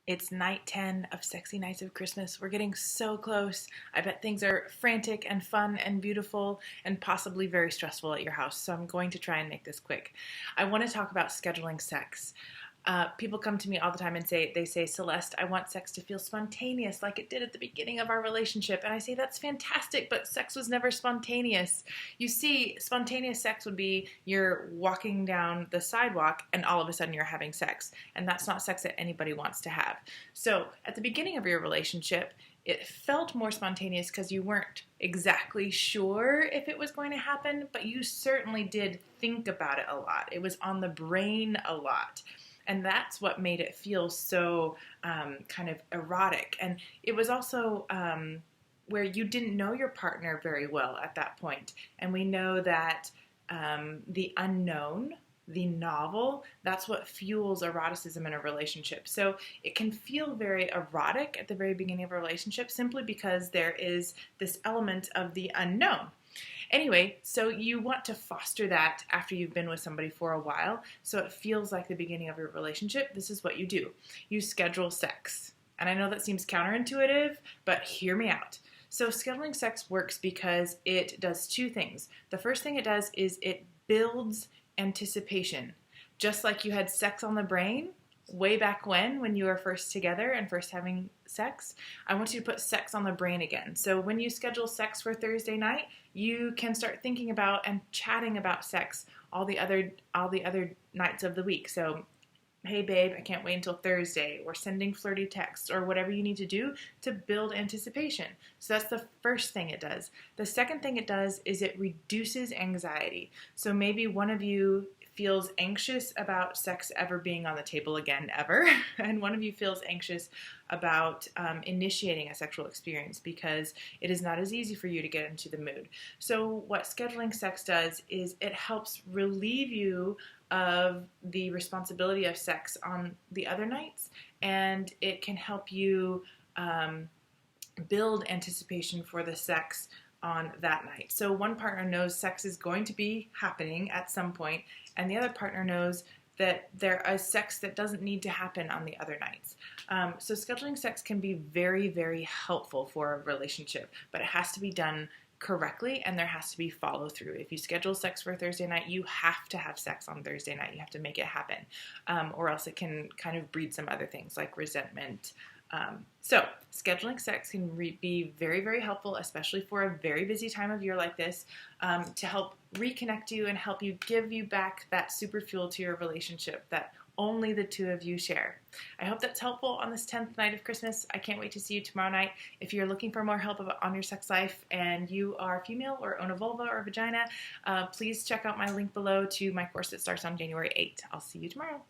It's night 10 of Sexy Nights of Christmas. We're getting so close. I bet things are frantic and fun and beautiful and possibly very stressful at your house, so I'm going to try and make this quick. I want to talk about scheduling sex. People come to me all the time and they say, Celeste, I want sex to feel spontaneous like it did at the beginning of our relationship. And I say, that's fantastic, but sex was never spontaneous. You see, spontaneous sex would be you're walking down the sidewalk and all of a sudden you're having sex. And that's not sex that anybody wants to have. So at the beginning of your relationship, it felt more spontaneous because you weren't exactly sure if it was going to happen, but you certainly did think about it a lot. It was on the brain a lot. And that's what made it feel so kind of erotic. And it was also where you didn't know your partner very well at that point. And we know that the unknown, the novel, that's what fuels eroticism in a relationship. So it can feel very erotic at the very beginning of a relationship simply because there is this element of the unknown. Anyway, so you want to foster that after you've been with somebody for a while, so it feels like the beginning of your relationship. This is what you do. You schedule sex. And I know that seems counterintuitive, but hear me out. So scheduling sex works because it does two things. The first thing it does is it builds anticipation. Just like you had sex on the brain way back when you were first together and first having sex, I want you to put sex on the brain again. So when you schedule sex for Thursday night, you can start thinking about and chatting about sex all the other nights of the week. So, hey babe, I can't wait until Thursday, or sending flirty texts, or whatever you need to do to build anticipation. So that's the first thing it does. The second thing it does is it reduces anxiety. So maybe one of you feels anxious about sex ever being on the table again, ever. And one of you feels anxious about initiating a sexual experience because it is not as easy for you to get into the mood. So what scheduling sex does is it helps relieve you of the responsibility of sex on the other nights, and it can help you build anticipation for the sex on that night. So one partner knows sex is going to be happening at some point, and the other partner knows that there is sex that doesn't need to happen on the other nights. So scheduling sex can be very, very helpful for a relationship, but it has to be done correctly, and there has to be follow through. If you schedule sex for Thursday night, you have to have sex on Thursday night. You have to make it happen, or else it can kind of breed some other things like resentment. So scheduling sex can be very, very helpful, especially for a very busy time of year like this, to help reconnect you and help you give you back that super fuel to your relationship that only the two of you share. I hope that's helpful on this 10th night of Christmas. I can't wait to see you tomorrow night. If you're looking for more help on your sex life and you are female or own a vulva or vagina, please check out my link below to my course that starts on January 8th. I'll see you tomorrow.